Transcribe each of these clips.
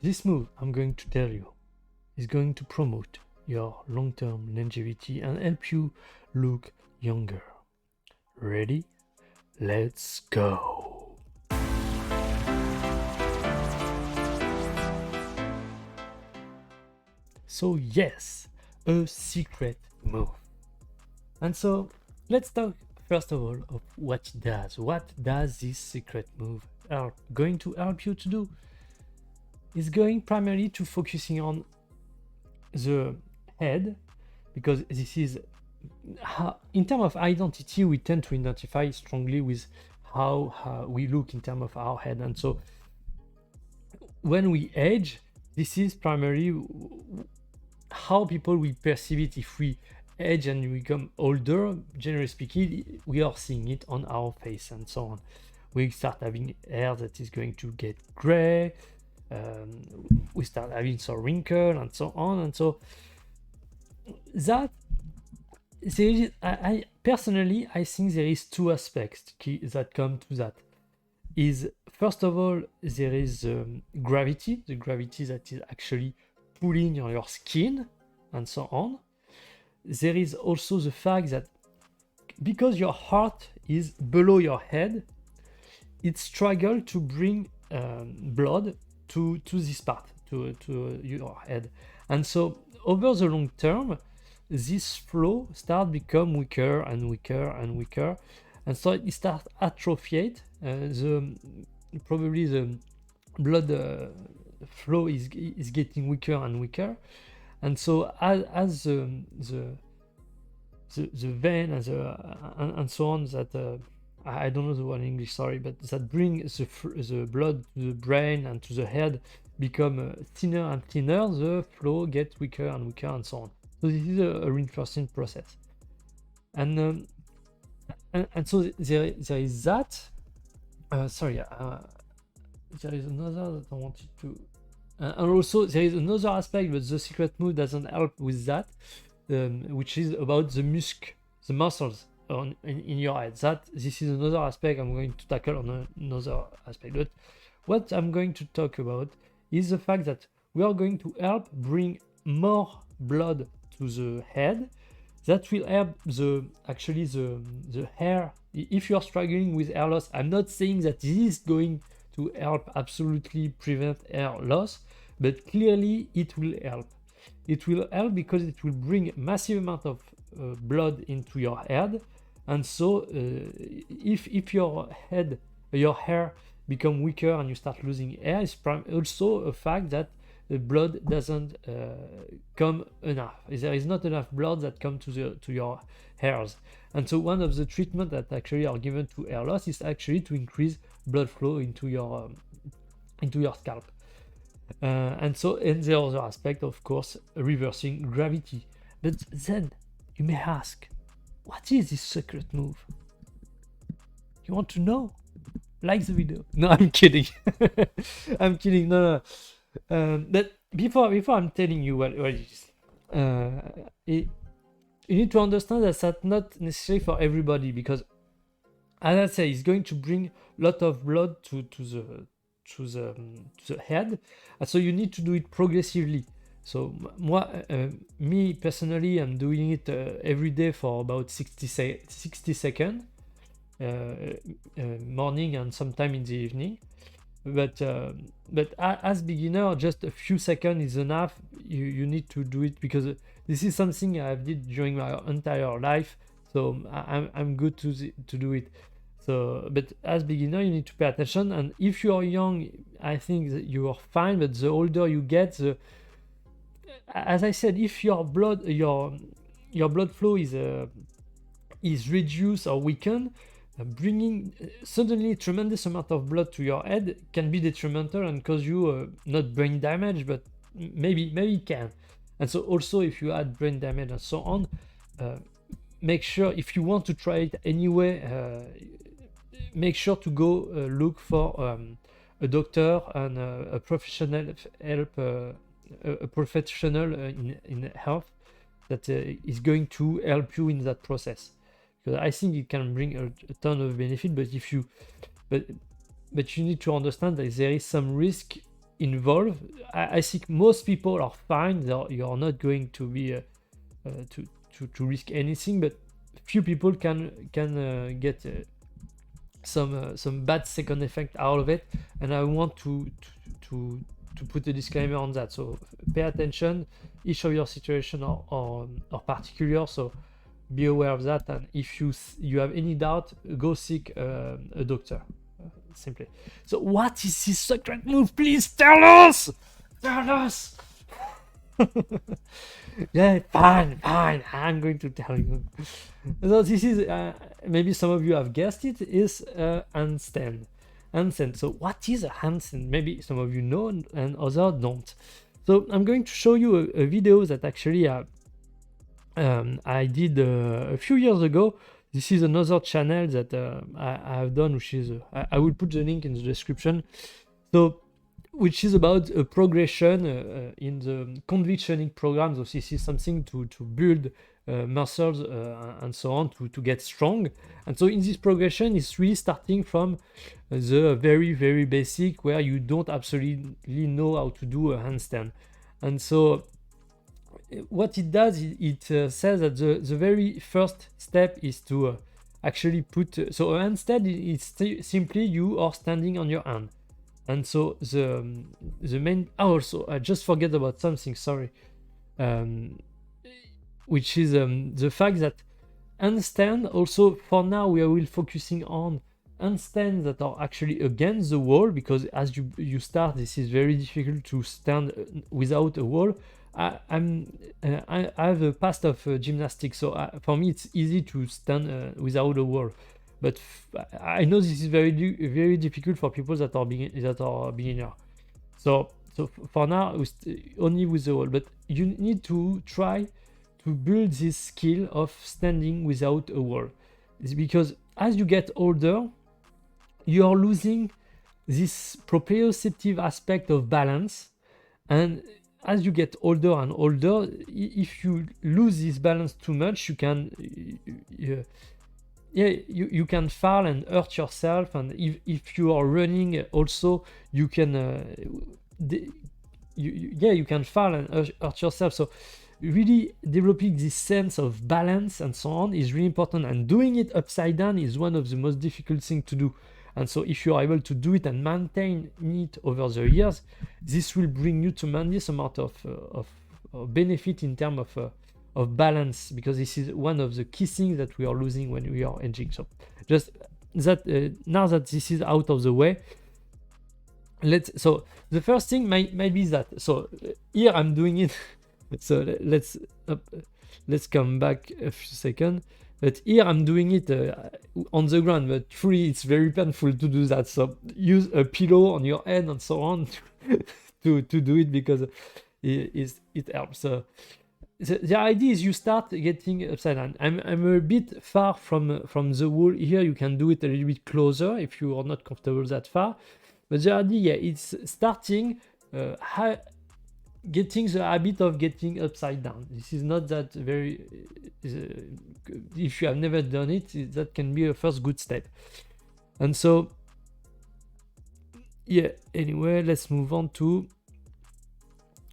This move I'm going to tell you is going to promote your long-term longevity and help you look younger. Ready? Let's go! So yes, a secret move. And so let's talk first of all of what it does. What does this secret move going to help you to do? It's going primarily to focusing on the head, because this is how, in terms of identity, we tend to identify strongly with how we look in terms of our head. And so when we age, this is primarily how people will perceive it. If we age and we become older, generally speaking, we are seeing it on our face and so on. We start having hair that is going to get gray, we start having some wrinkle and so on. And so that I personally, I think there is two aspects that come to that. Is first of all, there is the gravity that is actually pulling on your skin and so on. There is also the fact that because your heart is below your head, it struggles to bring blood to this part, to your head. And so over the long term, this flow starts become weaker and weaker and weaker. And so it starts atrophiate. Probably the blood flow is getting weaker and weaker. And so as the vein and so on that I don't know the word in English, sorry, but that bring the blood to the brain and to the head become thinner and thinner, the flow gets weaker and weaker and so on. So this is a reinforcing process. And so there is that. There is another that I wanted to. And also there is another aspect, but the secret move doesn't help with that, which is about the muscles in your head. This is another aspect I'm going to tackle on another aspect. But what I'm going to talk about is the fact that we are going to help bring more blood to the head. That will help the hair. If you are struggling with hair loss, I'm not saying that this is going to help absolutely prevent hair loss, but clearly it will help. It will help because it will bring massive amount of blood into your head. And so if your hair become weaker and you start losing hair, it's also a fact that the blood doesn't come enough. There is not enough blood that comes to your hairs. And so one of the treatments that actually are given to hair loss is actually to increase blood flow into your scalp. And the other aspect, of course, reversing gravity. But then you may ask, what is this secret move? You want to know? Like the video. No, I'm kidding. I'm kidding. No. But before I'm telling you what it is, you need to understand that that's not necessary for everybody, because, as I say, it's going to bring a lot of blood to the head, and so you need to do it progressively. So me personally, I'm doing it every day for about 60 seconds, morning and sometime in the evening. But as beginner, just a few seconds is enough. You need to do it because this is something I've did during my entire life, so I'm good to do it. So, but as beginner, you need to pay attention. And if you are young, I think that you are fine. But the older you get, as I said, if your blood flow is reduced or weakened, bringing suddenly a tremendous amount of blood to your head can be detrimental and cause you not brain damage, but maybe it can. And so also, if you add brain damage and so on, make sure, if you want to try it anyway, make sure to go look for a doctor and a professional help, a professional in health that is going to help you in that process. Because I think it can bring a ton of benefit, but you need to understand that there is some risk involved. I think most people are fine. You're not going to be to risk anything, but few people can get some bad second effect out of it, and I want to put a disclaimer on that. So pay attention. Each of your situation are particular, so be aware of that. And if you have any doubt, go seek a doctor. Simply. So what is this secret move? Please tell us. Tell us. Yeah, fine. I'm going to tell you. So this is maybe some of you have guessed it, is handstand. Handstand. So what is a handstand? Maybe some of you know and others don't. So I'm going to show you a video that actually I did a few years ago. This is another channel that I have done, which is I will put the link in the description. So, which is about a progression in the conditioning program. So this is something to build muscles and so on to get strong. And so in this progression, it's really starting from the very basic, where you don't absolutely know how to do a handstand. And so what it does, it says that the very first step is to actually put so a handstand is simply you are standing on your hand. And so the main also I just forget about something, sorry, which is the fact that handstand also, for now we will focusing on handstands that are actually against the wall, because as you start, this is very difficult to stand without a wall. I have a past of gymnastics, so for me it's easy to stand without a wall. But I know this is very difficult for people that are beginner. So for now, only with the wall. But you need to try to build this skill of standing without a wall. It's because as you get older, you are losing this proprioceptive aspect of balance, and as you get older and older, if you lose this balance too much, you can you can fall and hurt yourself. And if you are running also, you can you can fall and hurt yourself. So really developing this sense of balance and so on is really important, and doing it upside down is one of the most difficult things to do. And so if you are able to do it and maintain it over the years, this will bring you tremendous amount of benefit in terms of balance, because this is one of the key things that we are losing when we are aging. So just that now that this is out of the way, so the first thing might be that, so here I'm doing it. So let's come back a few seconds. But here I'm doing it on the ground, but truly it's very painful to do that. So use a pillow on your head and so on to do it, because it helps. So the idea is you start getting upside down. I'm a bit far from the wall here. You can do it a little bit closer if you are not comfortable that far. But the idea, it's starting getting the habit of getting upside down. This is not that very if you have never done it, that can be a first good step. And so anyway, let's move on to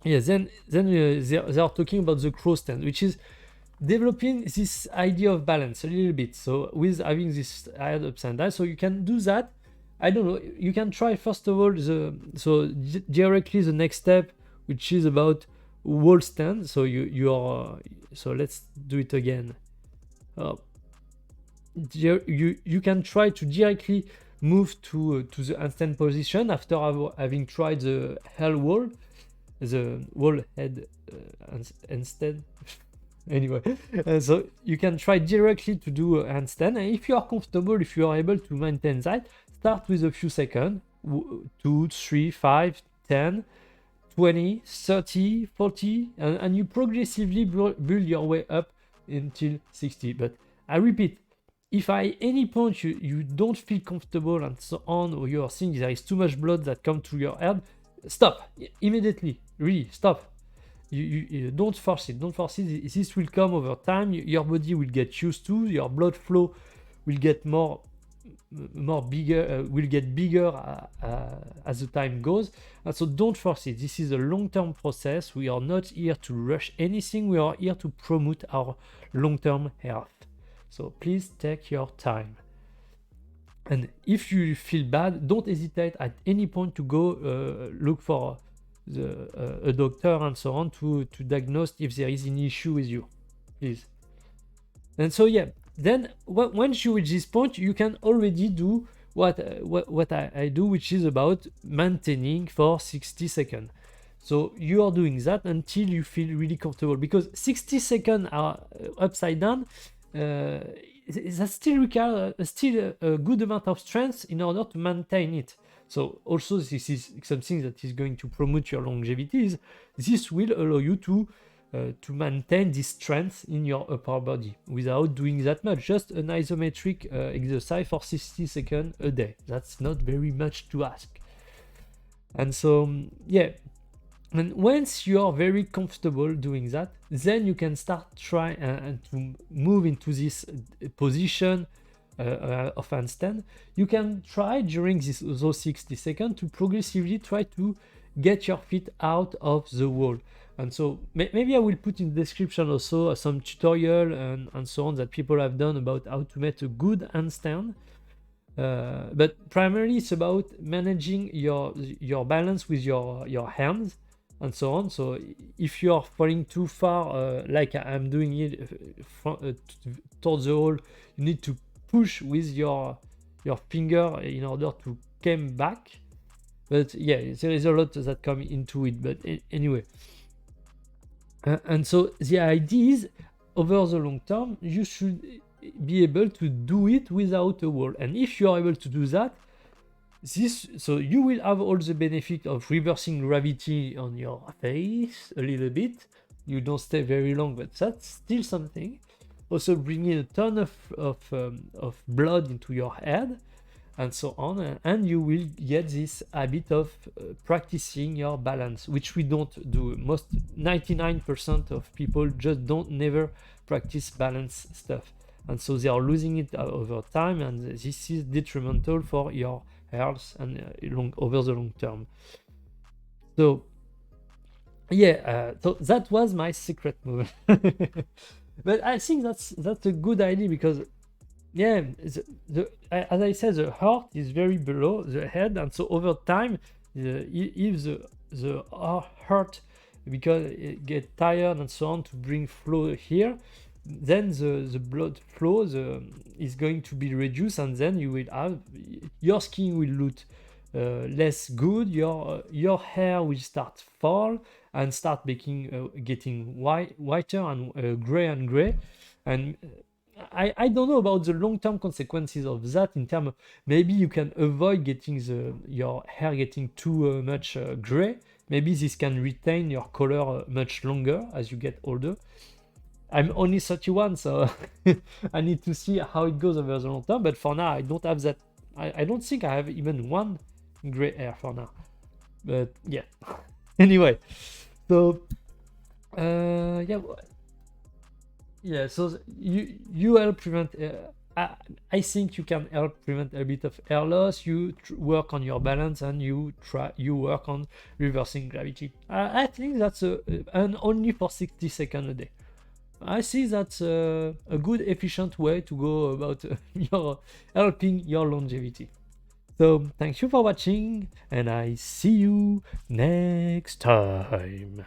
then they are talking about the cross stand, which is developing this idea of balance a little bit. So with having this head upside down, so you can do that. I don't know, you can try first of all directly the next step, which is about wall stand. So you are so let's do it again. You can try to directly move to the handstand position after having tried the wall head handstand. Anyway, so you can try directly to do a handstand, and if you are comfortable, if you are able to maintain that, start with a few seconds, 2, 3, 5, 10, 20, 30, 40, and you progressively build your way up until 60. But I repeat, if at any point you don't feel comfortable and so on, or you are seeing there is too much blood that comes to your head, stop immediately. Really stop. You don't force it. This will come over time. Your body will get used to, your blood flow will get more more bigger, will get bigger as the time goes. And so don't force it. This is a long-term process. We are not here to rush anything. We are here to promote our long-term health. So please take your time. And if you feel bad, don't hesitate at any point to go look for a doctor and so on to diagnose if there is an issue with you, please. And so yeah, then once you reach this point, you can already do what I do, which is about maintaining for 60 seconds. So you are doing that until you feel really comfortable, because 60 seconds are upside down. That still requires still a good amount of strength in order to maintain it. So also this is something that is going to promote your longevity. This will allow you to maintain this strength in your upper body without doing that much. Just an isometric exercise for 60 seconds a day. That's not very much to ask. And so yeah, and once you are very comfortable doing that, then you can start try and to move into this position of handstand. You can try during those 60 seconds to progressively try to get your feet out of the wall. And so maybe I will put in the description also some tutorial and so on that people have done about how to make a good handstand. But primarily it's about managing your balance with your hands and so on. So if you are falling too far, like I'm doing it towards the wall, you need to push with your finger in order to come back. But yeah, there is a lot that come into it. But anyway, and so the idea is, over the long term, you should be able to do it without a wall. And if you are able to do that, so you will have all the benefit of reversing gravity on your face a little bit. You don't stay very long, but that's still something. Also bringing a ton of blood into your head and so on, and you will get this habit of practicing your balance, which we don't do. 99% of people just never practice balance stuff, and so they are losing it over time, and this is detrimental for your health and over the long term. So yeah, so that was my secret move. But I think that's a good idea, because yeah, as I said, the heart is very below the head, and so over time, if the heart, because it get tired and so on to bring flow here, then the blood flow is going to be reduced, and then you will have, your skin will look less good, your hair will start fall and start getting whiter and gray. And I don't know about the long-term consequences of that, in terms of maybe you can avoid getting your hair getting too much gray. Maybe this can retain your color much longer as you get older. I'm only 31, so I need to see how it goes over the long term. But for now, I don't have that. I don't think I have even one gray hair for now. But yeah. Anyway, so yeah. So you help prevent. I think you can help prevent a bit of hair loss. You work on your balance, and you work on reversing gravity. I think that's and only for 60 seconds a day. I see that's a good, efficient way to go about helping your longevity. So thank you for watching, and I see you next time.